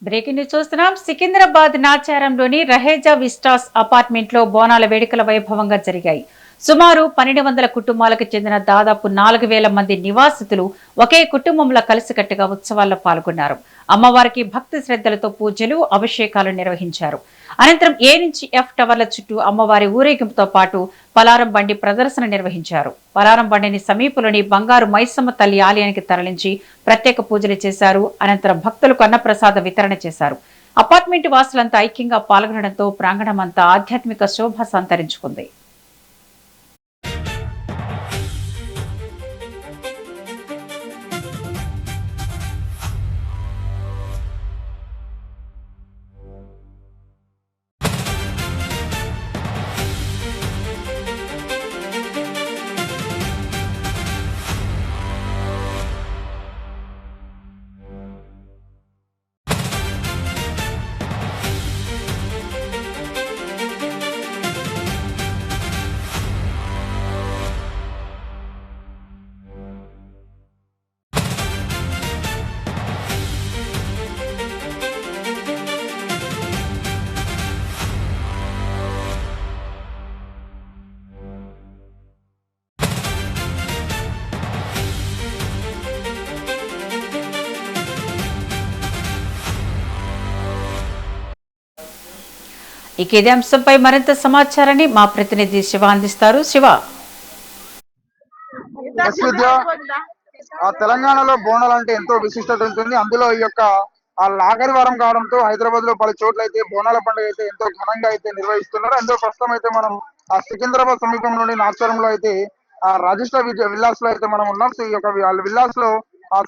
Breaking news చూస్తున్నాం. Secunderabad నాచారంలోని Raheja Vistas apartment లో బోనాల వేడుకల వైభవంగా జరిగాయి. సుమారు 1200 కుటుంబాలకు చెందిన దాదాపు 4000 మంది నివాసితులు ఒకే కుటుంబంలో కలిసికట్టుగా ఉత్సవాల్లో పాల్గొన్నారు. అమ్మవారికి భక్తి శ్రద్ధలతో పూజలు, అభిషేకాలు నిర్వహించారు. అనంతరం ఏ నుంచి ఎఫ్ టవర్ల చుట్టూ అమ్మవారి ఊరేగింపుతో పాటు పలారం బండి ప్రదర్శన నిర్వహించారు. పలారం బండిని సమీపంలోని బంగారు మైసమ్మ తల్లి ఆలయానికి తరలించి ప్రత్యేక పూజలు చేశారు. అనంతరం భక్తులకు అన్నప్రసాద వితరణ చేశారు. అపార్ట్మెంట్ వాసులంతా ఐక్యంగా పాల్గొనడంతో ప్రాంగణమంతా ఆధ్యాత్మిక శోభ సంతరించుకుంది. ఇక ఇదే అంశంపై మరింత సమాచారాన్ని మా ప్రతినిధి శివ అందిస్తారు. శివ, తెలంగాణలో బోనాలు అంటే ఎంతో విశిష్టత ఉంటుంది. అందులో ఈ యొక్క ఆఖరివారం కావడంతో హైదరాబాద్ లో పలు చోట్ల అయితే బోనాల పండుగ అయితే ఎంతో ఘనంగా అయితే నిర్వహిస్తున్నారు. అందులో ప్రస్తుతం అయితే మనం సికింద్రాబాద్ సమీపంలోని నాచారంలో అయితే రాజేశ్వర విల్లాస్ లో అయితే మనం ఉన్నాం. సో ఈ యొక్క విల్లాస్ లో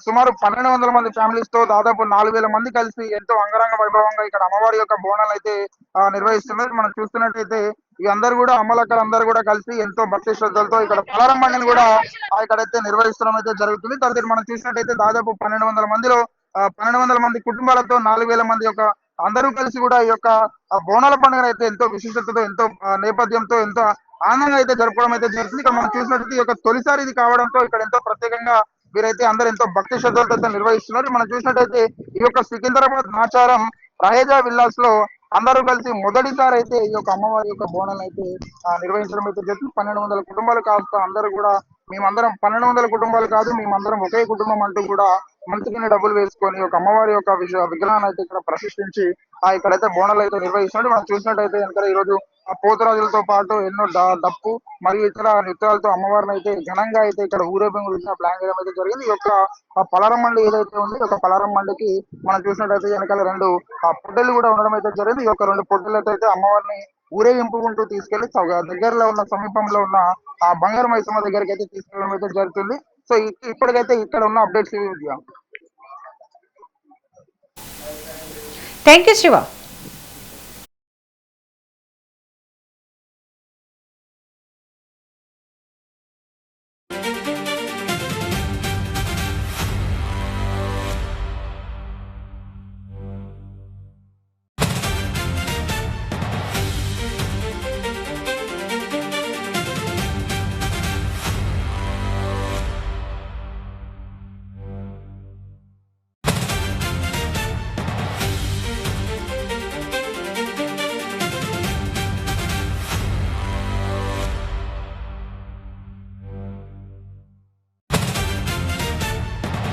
సుమారు 1200 మంది ఫ్యామిలీస్ తో దాదాపు 4000 మంది కలిసి ఎంతో అంగరంగ వైభవంగా ఇక్కడ అమ్మవారి యొక్క బోనాలు అయితే నిర్వహిస్తున్నారు. మనం చూస్తున్నట్టయితే ఈ అందరు కూడా అమ్మలక్కలు అందరూ కూడా కలిసి ఎంతో భక్తి శ్రద్ధలతో ఇక్కడ పలారం బండిని కూడా ఇక్కడైతే నిర్వహించడం అయితే జరుగుతుంది. తర్వాత మనం చూసినట్టయితే దాదాపు 1200 మందిలో 1200 మంది కుటుంబాలతో 4000 మంది యొక్క అందరూ కలిసి కూడా ఈ యొక్క బోనాల పండుగను అయితే ఎంతో విశిష్టతతో ఎంతో నేపథ్యంతో ఎంతో ఆనందంగా అయితే జరుపుకోవడం అయితే జరుగుతుంది. ఇక్కడ మనం చూసినట్టయితే ఈ యొక్క తొలిసారి ఇది కావడంతో ఇక్కడ ఎంతో ప్రత్యేకంగా వీరైతే అందరూ ఎంతో భక్తి శ్రద్ధలతో నిర్వహిస్తున్నారు. మనం చూసినట్టయితే ఈ యొక్క సికింద్రాబాద్ నాచారం రహేజా విల్లాస్ లో అందరూ కలిసి మొదటిసారి అయితే ఈ యొక్క అమ్మవారి యొక్క బోనాలు అయితే నిర్వహించడం అయితే జరుగుతుంది. 1200 కుటుంబాలు కాస్త అందరూ కూడా మేమందరం 1200 కుటుంబాలు కాదు, మేమందరం ఒకే కుటుంబం అంటూ కూడా మంచిగానే డబ్బులు వేసుకొని ఒక అమ్మవారి యొక్క విగ్రహాన్ని అయితే ఇక్కడ ప్రతిష్ఠించి ఇక్కడైతే బోనాలు అయితే నిర్వహిస్తున్నట్టు మనం చూసినట్టయితే కనుక ఈ రోజు పోతురాజులతో పాటు ఎన్నో డప్పు మరియు ఇతర నృత్యాలతో అమ్మవారిని అయితే ఘనంగా అయితే ఇక్కడ ఊరేగింపు ప్లాన్ చేయడం అయితే జరిగింది. ఈ యొక్క పలారం మండి ఏదైతే ఉంది ఒక పలారం మండికి మనం చూసినట్టయితే వెనకాల 2 పొట్టెలు కూడా ఉండడం అయితే జరిగింది. ఈ యొక్క 2 పొట్టెలతో అయితే అమ్మవారిని ఊరేగింపుకుంటూ తీసుకెళ్లి దగ్గరలో ఉన్న సమీపంలో ఉన్న బంగారు మైసమ్మ దగ్గరికి అయితే తీసుకెళ్ళడం అయితే జరుగుతుంది. సో ఇప్పటికైతే ఇక్కడ ఉన్న అప్డేట్స్ ఇవి. Thank you Shiva.